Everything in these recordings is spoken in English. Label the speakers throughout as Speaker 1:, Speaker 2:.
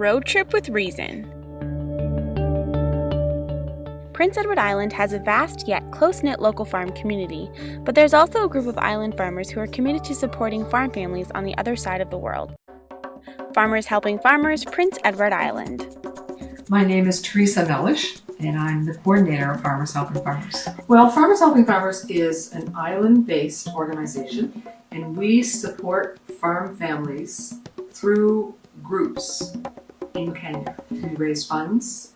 Speaker 1: Road Trip with Reason. Prince Edward Island has a vast yet close-knit local farm community, but there's also a group of island farmers who are committed to supporting farm families on the other side of the world. Farmers Helping Farmers, Prince Edward Island.
Speaker 2: My name is Teresa Mellish, and I'm the coordinator of Farmers Helping Farmers.
Speaker 3: Well, Farmers Helping Farmers is an island-based organization, and we support farm families through groups in Kenya. We raise funds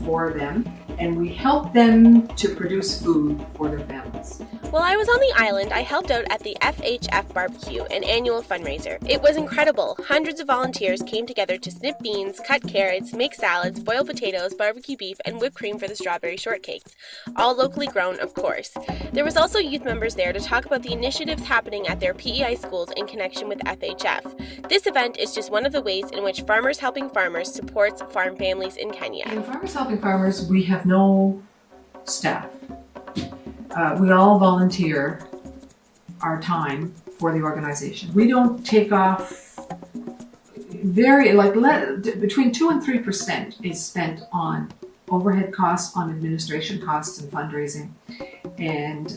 Speaker 3: for them, and we help them to produce food for their families.
Speaker 1: While I was on the island, I helped out at the FHF Barbecue, an annual fundraiser. It was incredible. Hundreds of volunteers came together to snip beans, cut carrots, make salads, boil potatoes, barbecue beef, and whipped cream for the strawberry shortcakes. All locally grown, of course. There was also youth members there to talk about the initiatives happening at their PEI schools in connection with FHF. This event is just one of the ways in which Farmers Helping Farmers supports farm families in Kenya.
Speaker 2: In Farmers Helping Farmers, we have no staff. We all volunteer our time for the organization. We don't take off between 2 and 3% is spent on overhead costs, on administration costs and fundraising. And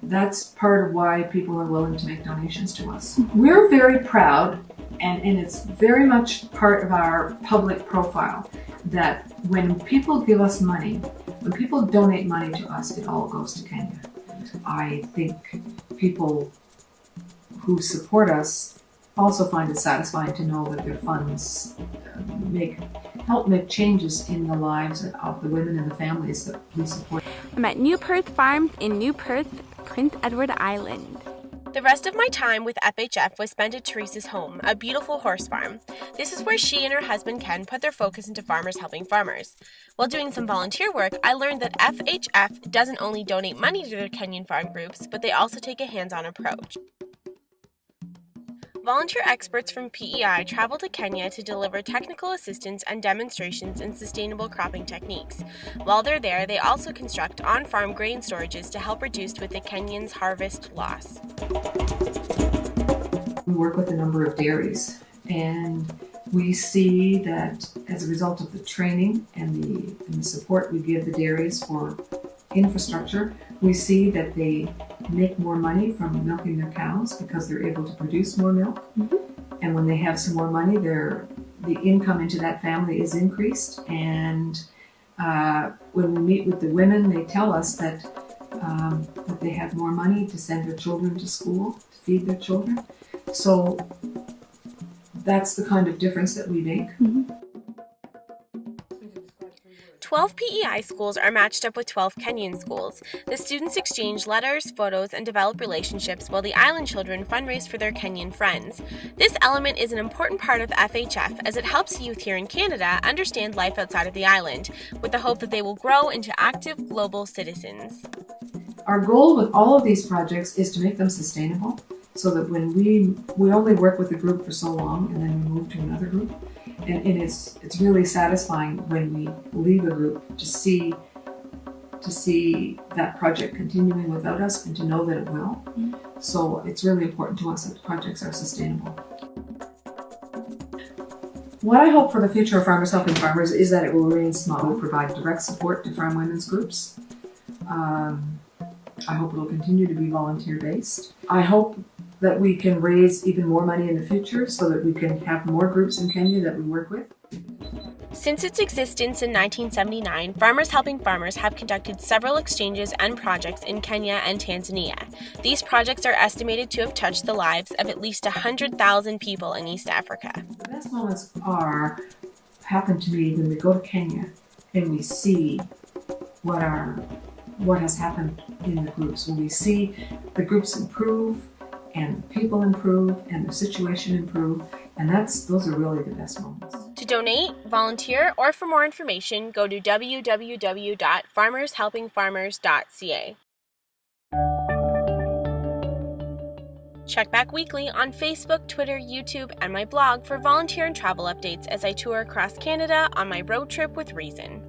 Speaker 2: that's part of why people are willing to make donations to us. We're very proud, and it's very much part of our public profile, that when people give us money, when people donate money to us, it all goes to Kenya. I think people who support us also find it satisfying to know that their funds help make changes in the lives of the women and the families that we support.
Speaker 1: I'm at New Perth Farm in New Perth, Prince Edward Island. The rest of my time with FHF was spent at Teresa's home, a beautiful horse farm. This is where she and her husband Ken put their focus into Farmers Helping Farmers. While doing some volunteer work, I learned that FHF doesn't only donate money to their Kenyan farm groups, but they also take a hands-on approach. Volunteer experts from PEI travel to Kenya to deliver technical assistance and demonstrations in sustainable cropping techniques. While they're there, they also construct on-farm grain storages to help reduce with the Kenyans' harvest loss.
Speaker 2: We work with a number of dairies, and we see that as a result of the training and the support we give the dairies for infrastructure, we see that they make more money from milking their cows because they're able to produce more milk. Mm-hmm. And when they have some more money, the income into that family is increased. And when we meet with the women, they tell us that they have more money to send their children to school, to feed their children. So that's the kind of difference that we make.
Speaker 1: Mm-hmm. 12 PEI schools are matched up with 12 Kenyan schools. The students exchange letters, photos, and develop relationships while the island children fundraise for their Kenyan friends. This element is an important part of FHF as it helps youth here in Canada understand life outside of the island, with the hope that they will grow into active global citizens.
Speaker 2: Our goal with all of these projects is to make them sustainable, so that when we only work with a group for so long and then we move to another group. And it's really satisfying when we leave a group to see that project continuing without us and to know that it will. Mm-hmm. So it's really important to us that projects are sustainable. What I hope for the future of Farmers Helping Farmers is that it will remain small. We'll provide direct support to farm women's groups. I hope it will continue to be volunteer-based. I hope that we can raise even more money in the future so that we can have more groups in Kenya that we work with.
Speaker 1: Since its existence in 1979, Farmers Helping Farmers have conducted several exchanges and projects in Kenya and Tanzania. These projects are estimated to have touched the lives of at least 100,000 people in East Africa.
Speaker 2: The best moments happen to me when we go to Kenya and we see what has happened in the groups. When we see the groups improve, and people improve, and their situation improve, and those are really the best moments.
Speaker 1: To donate, volunteer, or for more information, go to www.farmershelpingfarmers.ca. Check back weekly on Facebook, Twitter, YouTube, and my blog for volunteer and travel updates as I tour across Canada on my road trip with Reason.